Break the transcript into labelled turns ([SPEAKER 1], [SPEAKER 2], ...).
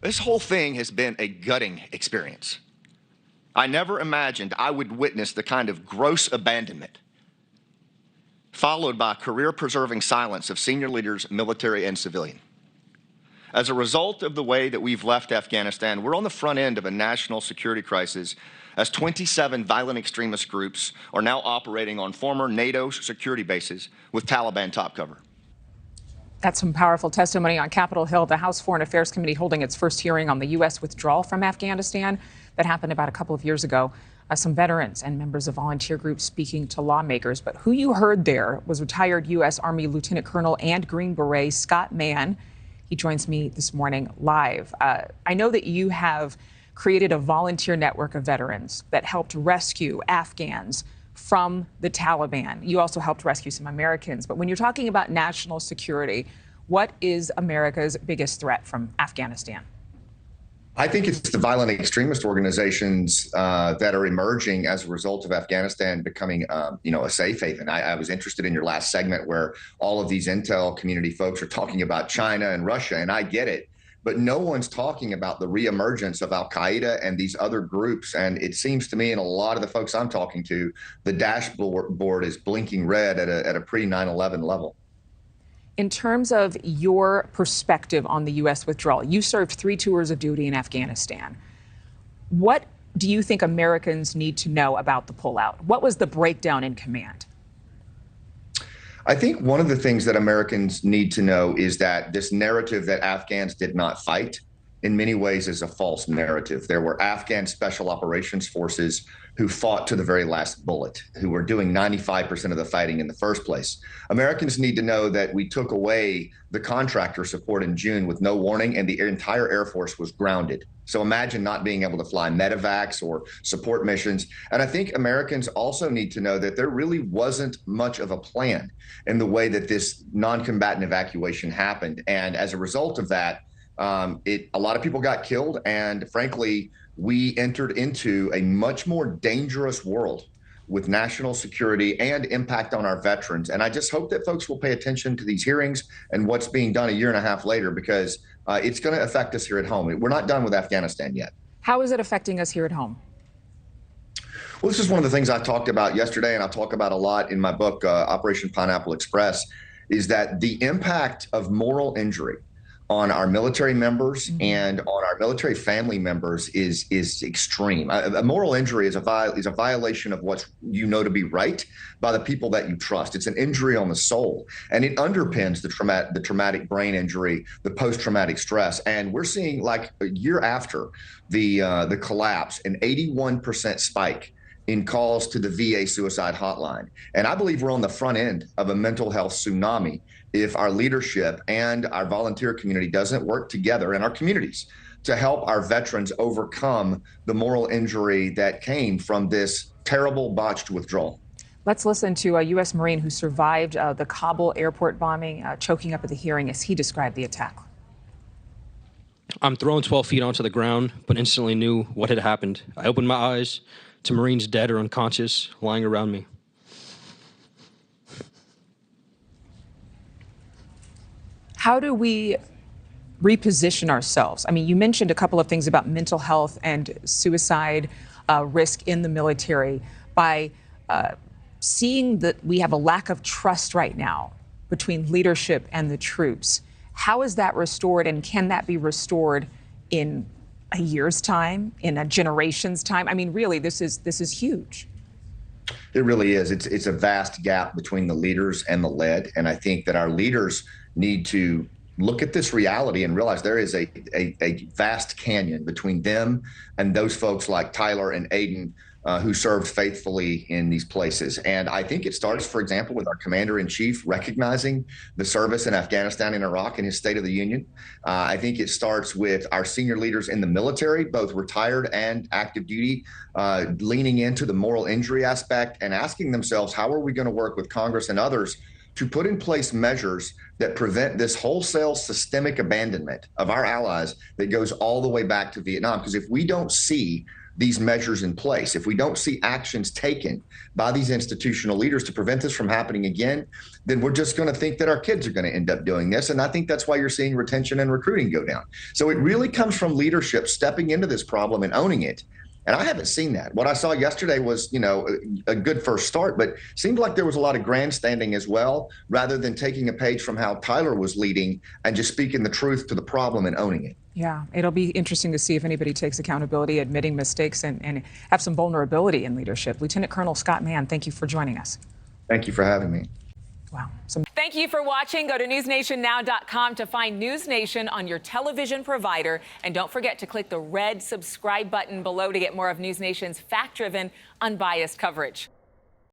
[SPEAKER 1] This whole thing has been a gutting experience. I never imagined I would witness the kind of gross abandonment followed by career-preserving silence of senior leaders, military and civilian. As a result of the way that we've left Afghanistan, we're on the front end of a national security crisis as 27 violent extremist groups are now operating on former NATO security bases with Taliban top cover.
[SPEAKER 2] That's some powerful testimony on Capitol Hill. The House Foreign Affairs Committee holding its first hearing on the U.S. withdrawal from Afghanistan. That happened about a couple of years ago. Some veterans and members of volunteer groups speaking to lawmakers. But who you heard there was retired U.S. Army Lieutenant Colonel and Green Beret Scott Mann. He joins me this morning live. I know that you have created a volunteer network of veterans that helped rescue Afghans from the Taliban. You also helped rescue some Americans. But when you're talking about national security, what is America's biggest threat from Afghanistan?
[SPEAKER 3] I think it's the violent extremist organizations that are emerging as a result of Afghanistan becoming, a safe haven. I was interested in your last segment where all of these intel community folks are talking about China and Russia, and I get it. But no one's talking about the reemergence of al-Qaeda and these other groups. And it seems to me, and a lot of the folks I'm talking to, the dashboard is blinking red at a pre-9/11 level.
[SPEAKER 2] In terms of your perspective on the U.S. withdrawal, you served 3 tours of duty in Afghanistan. What do you think Americans need to know about the pullout? What was the breakdown in command?
[SPEAKER 3] I think one of the things that Americans need to know is that this narrative that Afghans did not fight in many ways is a false narrative. There were Afghan special operations forces who fought to the very last bullet, who were doing 95% of the fighting in the first place. Americans need to know that we took away the contractor support in June with no warning, and the entire Air Force was grounded. So imagine not being able to fly medevacs or support missions. And I think Americans also need to know that there really wasn't much of a plan in the way that this non-combatant evacuation happened. And as a result of that, a lot of people got killed. And frankly, we entered into a much more dangerous world with national security and impact on our veterans. And I just hope that folks will pay attention to these hearings and what's being done a year and a half later, because it's going to affect us here at home. We're not done with Afghanistan yet.
[SPEAKER 2] How is it affecting us here at home?
[SPEAKER 3] Well, this is one of the things I talked about yesterday, and I talk about a lot in my book, Operation Pineapple Express, is that the impact of moral injury on our military members and on our military family members is extreme. A moral injury is a violation of what you know to be right by the people that you trust. It's an injury on the soul, and it underpins the traumatic brain injury, the post-traumatic stress. And we're seeing, like a year after the collapse, an 81% spike in calls to the VA suicide hotline. And I believe we're on the front end of a mental health tsunami if our leadership and our volunteer community doesn't work together in our communities to help our veterans overcome the moral injury that came from this terrible botched withdrawal.
[SPEAKER 2] Let's listen to a U.S. Marine who survived the Kabul airport bombing, choking up at the hearing as he described the attack.
[SPEAKER 4] I'm thrown 12 feet onto the ground, but instantly knew what had happened. I opened my eyes to Marines dead or unconscious lying around me.
[SPEAKER 2] How do we reposition ourselves? I mean, you mentioned a couple of things about mental health and suicide risk in the military by seeing that we have a lack of trust right now between leadership and the troops. How is that restored, and can that be restored in a year's time, in a generation's time? I mean, really, this is huge.
[SPEAKER 3] It really is. It's a vast gap between the leaders and the led. And I think that our leaders need to look at this reality and realize there is a vast canyon between them and those folks like Tyler and Aiden who served faithfully in these places. And I think it starts, for example, with our commander-in-chief recognizing the service in Afghanistan and Iraq in his State of the Union. I think it starts with our senior leaders in the military, both retired and active duty, leaning into the moral injury aspect and asking themselves, how are we going to work with Congress and others to put in place measures that prevent this wholesale systemic abandonment of our allies that goes all the way back to Vietnam? Because if we don't see these measures in place, if we don't see actions taken by these institutional leaders to prevent this from happening again, then we're just going to think that our kids are going to end up doing this. And I think that's why you're seeing retention and recruiting go down. So it really comes from leadership stepping into this problem and owning it. And I haven't seen that. What I saw yesterday was, a good first start, but seemed like there was a lot of grandstanding as well, rather than taking a page from how Tyler was leading and just speaking the truth to the problem and owning it.
[SPEAKER 2] Yeah, it'll be interesting to see if anybody takes accountability, admitting mistakes, and have some vulnerability in leadership. Lieutenant Colonel Scott Mann, thank you for joining us.
[SPEAKER 3] Thank you for having me.
[SPEAKER 2] Wow.
[SPEAKER 5] Thank you for watching. Go to newsnationnow.com to find NewsNation on your television provider. And don't forget to click the red subscribe button below to get more of NewsNation's fact-driven, unbiased coverage.